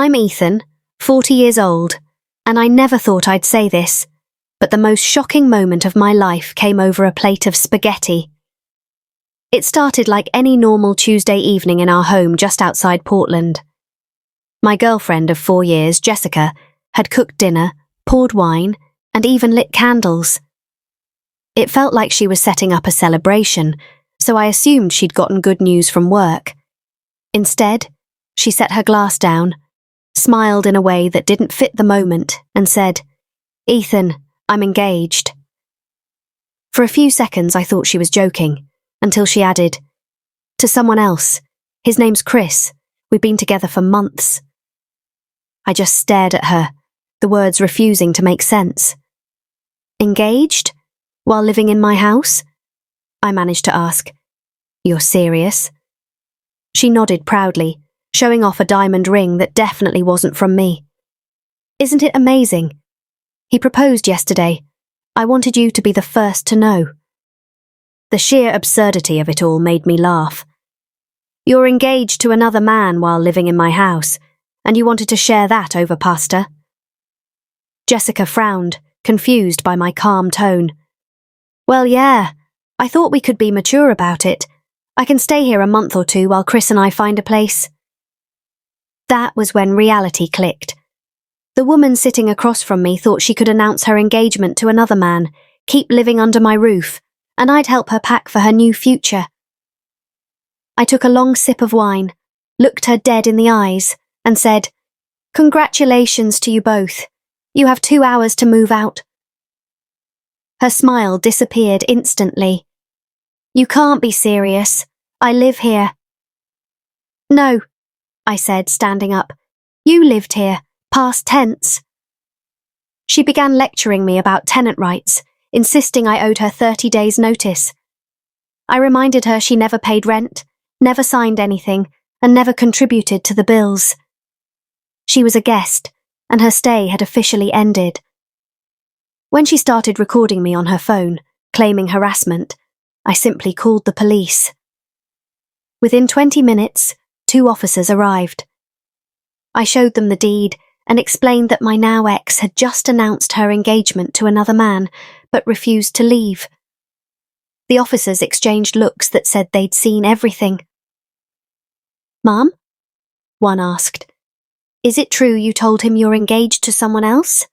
I'm Ethan, 40 years old, and I never thought I'd say this, but the most shocking moment of my life came over a plate of spaghetti. It started like any normal Tuesday evening in our home just outside Portland. My girlfriend of 4 years, Jessica, had cooked dinner, poured wine, and even lit candles. It felt like she was setting up a celebration, so I assumed she'd gotten good news from work. Instead, she set her glass down, smiled in a way that didn't fit the moment, and said, "Ethan, I'm engaged." For a few seconds I thought she was joking, until she added, "To someone else. His name's Chris. We've been together for months." I just stared at her, the words refusing to make sense. "Engaged? While living in my house?" I managed to ask. "You're serious?" She nodded proudly, showing off a diamond ring that definitely wasn't from me. "Isn't it amazing? He proposed yesterday. I wanted you to be the first to know." The sheer absurdity of it all made me laugh. "You're engaged to another man while living in my house, and you wanted to share that over pasta?" Jessica frowned, confused by my calm tone. "Well, yeah, I thought we could be mature about it. I can stay here a month or two while Chris and I find a place." That was when reality clicked. The woman sitting across from me thought she could announce her engagement to another man, keep living under my roof, and I'd help her pack for her new future. I took a long sip of wine, looked her dead in the eyes, and said, "Congratulations to you both. You have 2 hours to move out." Her smile disappeared instantly. "You can't be serious. I live here." "No," I said, standing up. "You lived here, past tense." She began lecturing me about tenant rights, insisting I owed her 30 days' notice. I reminded her she never paid rent, never signed anything, and never contributed to the bills. She was a guest, and her stay had officially ended. When she started recording me on her phone, claiming harassment, I simply called the police. Within 20 minutes, 2 officers arrived. I showed them the deed and explained that my now ex had just announced her engagement to another man, but refused to leave. The officers exchanged looks that said they'd seen everything. "Mum?" one asked. "Is it true you told him you're engaged to someone else?"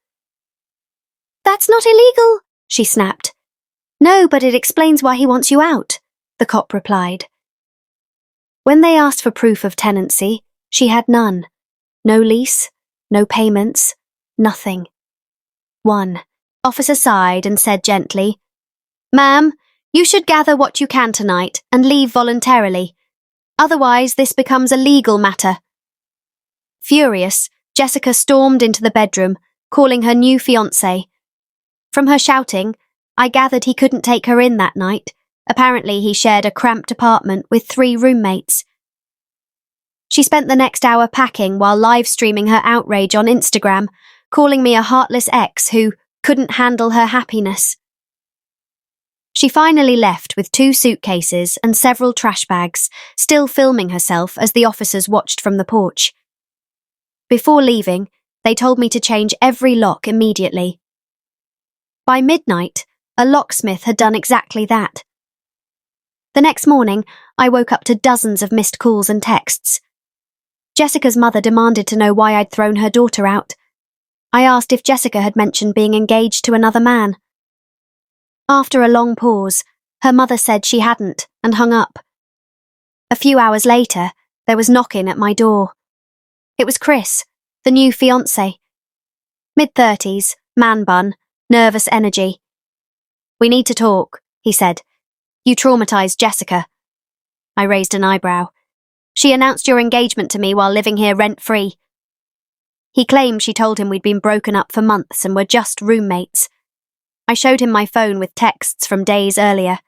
"That's not illegal," she snapped. "No, but it explains why he wants you out," the cop replied. When they asked for proof of tenancy, she had none. No lease, no payments, nothing. One officer sighed and said gently, "Ma'am, you should gather what you can tonight and leave voluntarily. Otherwise, this becomes a legal matter." Furious, Jessica stormed into the bedroom, calling her new fiancé. From her shouting, I gathered he couldn't take her in that night. Apparently, he shared a cramped apartment with 3 roommates. She spent the next hour packing while live streaming her outrage on Instagram, calling me a heartless ex who couldn't handle her happiness. She finally left with 2 suitcases and several trash bags, still filming herself as the officers watched from the porch. Before leaving, they told me to change every lock immediately. By midnight, a locksmith had done exactly that. The next morning, I woke up to dozens of missed calls and texts. Jessica's mother demanded to know why I'd thrown her daughter out. I asked if Jessica had mentioned being engaged to another man. After a long pause, her mother said she hadn't and hung up. A few hours later, there was knocking at my door. It was Chris, the new fiancé. Mid-30s, man bun, nervous energy. "We need to talk," he said. "You traumatized Jessica." I raised an eyebrow. "She announced your engagement to me while living here rent-free." He claimed she told him we'd been broken up for months and were just roommates. I showed him my phone with texts from days earlier.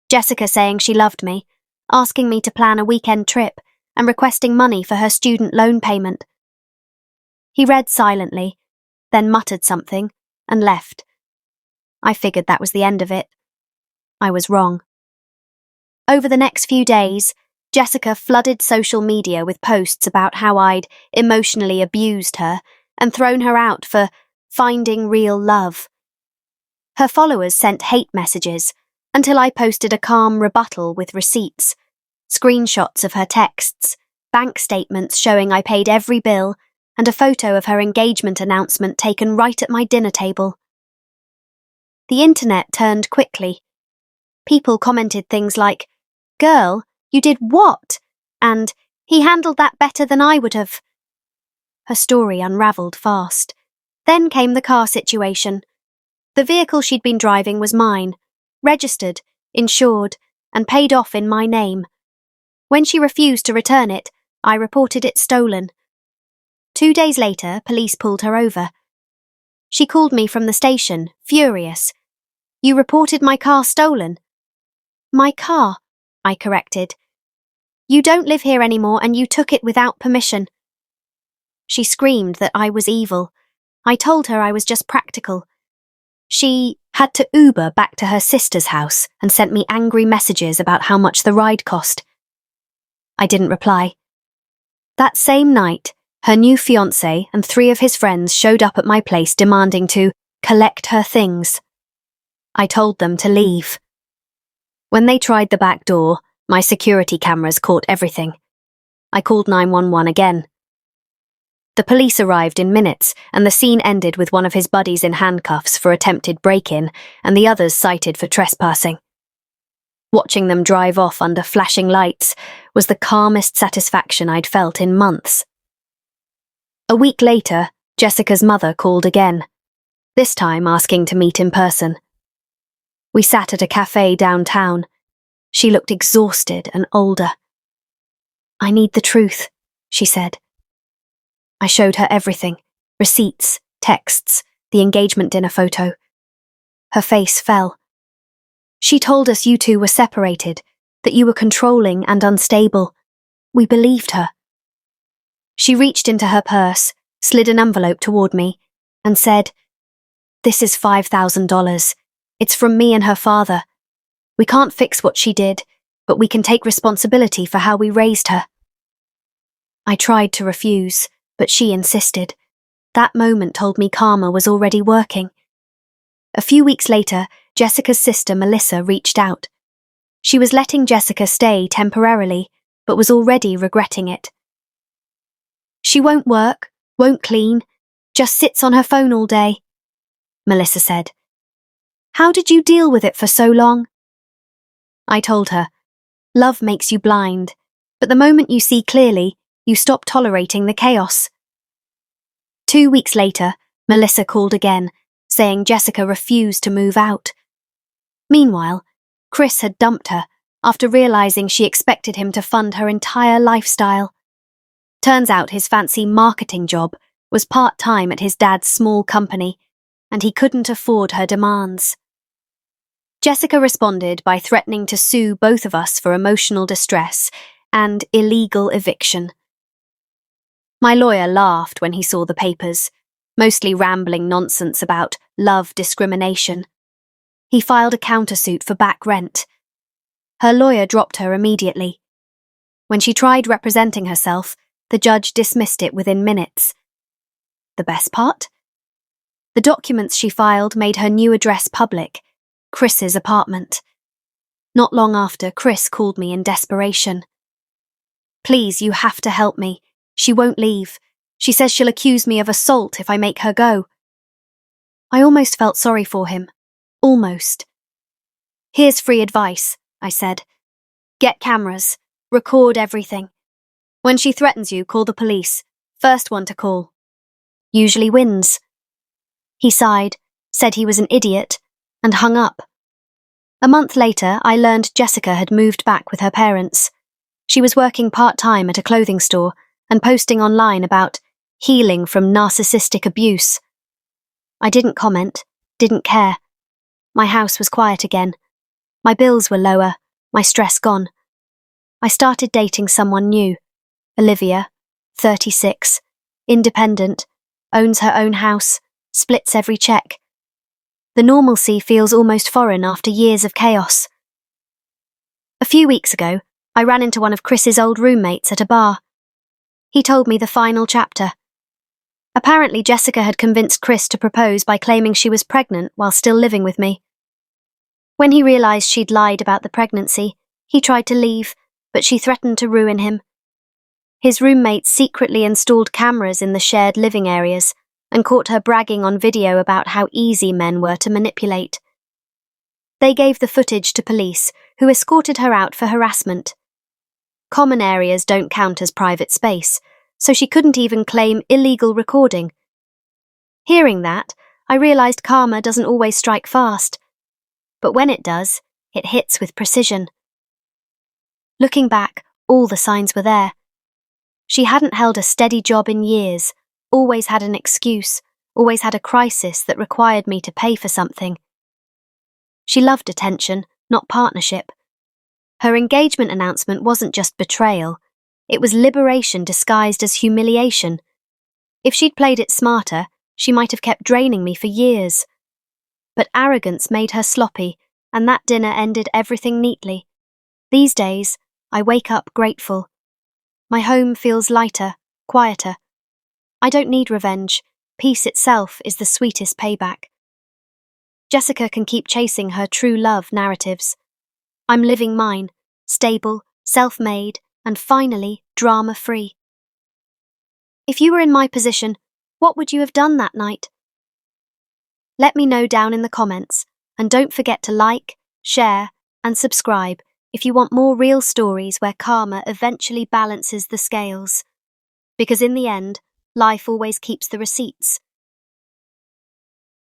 Jessica saying she loved me, asking me to plan a weekend trip, and requesting money for her student loan payment. He read silently, then muttered something, and left. I figured that was the end of it. I was wrong. Over the next few days, Jessica flooded social media with posts about how I'd emotionally abused her and thrown her out for finding real love. Her followers sent hate messages until I posted a calm rebuttal with receipts, screenshots of her texts, bank statements showing I paid every bill, and a photo of her engagement announcement taken right at my dinner table. The internet turned quickly. People commented things like, "Girl, you did what?" and "He handled that better than I would have." Her story unravelled fast. Then came the car situation. The vehicle she'd been driving was mine, registered, insured, and paid off in my name. When she refused to return it, I reported it stolen. 2 days later, police pulled her over. She called me from the station, furious. "You reported my car stolen." "My car," I corrected. "You don't live here anymore and you took it without permission." She screamed that I was evil. I told her I was just practical. She had to Uber back to her sister's house and sent me angry messages about how much the ride cost. I didn't reply. That same night, her new fiancé and 3 of his friends showed up at my place demanding to collect her things. I told them to leave. When they tried the back door, my security cameras caught everything. I called 911 again. The police arrived in minutes, and the scene ended with one of his buddies in handcuffs for attempted break-in and the others cited for trespassing. Watching them drive off under flashing lights was the calmest satisfaction I'd felt in months. A week later, Jessica's mother called again, this time asking to meet in person. We sat at a cafe downtown. She looked exhausted and older. "I need the truth," she said. I showed her everything, receipts, texts, the engagement dinner photo. Her face fell. "She told us you two were separated, that you were controlling and unstable. We believed her." She reached into her purse, slid an envelope toward me, and said, "This is $5,000. It's from me and her father. We can't fix what she did, but we can take responsibility for how we raised her." I tried to refuse, but she insisted. That moment told me karma was already working. A few weeks later, Jessica's sister Melissa reached out. She was letting Jessica stay temporarily, but was already regretting it. "She won't work, won't clean, just sits on her phone all day," Melissa said. "How did you deal with it for so long?" I told her, "Love makes you blind, but the moment you see clearly, you stop tolerating the chaos." 2 weeks later, Melissa called again, saying Jessica refused to move out. Meanwhile, Chris had dumped her after realizing she expected him to fund her entire lifestyle. Turns out his fancy marketing job was part-time at his dad's small company, and he couldn't afford her demands. Jessica responded by threatening to sue both of us for emotional distress and illegal eviction. My lawyer laughed when he saw the papers, mostly rambling nonsense about love discrimination. He filed a countersuit for back rent. Her lawyer dropped her immediately. When she tried representing herself, the judge dismissed it within minutes. The best part? The documents she filed made her new address public, Chris's apartment. Not long after, Chris called me in desperation. "Please, you have to help me. She won't leave. She says she'll accuse me of assault if I make her go." I almost felt sorry for him. Almost. "Here's free advice," I said. "Get cameras. Record everything. When she threatens you, call the police. First one to call. Usually wins." He sighed, said he was an idiot, and hung up. A month later, I learned Jessica had moved back with her parents. She was working part-time at a clothing store and posting online about healing from narcissistic abuse. I didn't comment, didn't care. My house was quiet again. My bills were lower, my stress gone. I started dating someone new. Olivia, 36, independent, owns her own house, splits every check. The normalcy feels almost foreign after years of chaos. A few weeks ago, I ran into one of Chris's old roommates at a bar. He told me the final chapter. Apparently, Jessica had convinced Chris to propose by claiming she was pregnant while still living with me. When he realised she'd lied about the pregnancy, he tried to leave, but she threatened to ruin him. His roommates secretly installed cameras in the shared living areas and caught her bragging on video about how easy men were to manipulate. They gave the footage to police, who escorted her out for harassment. Common areas don't count as private space, so she couldn't even claim illegal recording. Hearing that, I realised karma doesn't always strike fast, but when it does, it hits with precision. Looking back, all the signs were there. She hadn't held a steady job in years, always had an excuse, always had a crisis that required me to pay for something. She loved attention, not partnership. Her engagement announcement wasn't just betrayal, it was liberation disguised as humiliation. If she'd played it smarter, she might have kept draining me for years. But arrogance made her sloppy, and that dinner ended everything neatly. These days, I wake up grateful. My home feels lighter, quieter. I don't need revenge. Peace itself is the sweetest payback. Jessica can keep chasing her true love narratives. I'm living mine, stable, self-made, and finally drama-free. If you were in my position, what would you have done that night? Let me know down in the comments, and don't forget to like, share, and subscribe if you want more real stories where karma eventually balances the scales. Because in the end, life always keeps the receipts.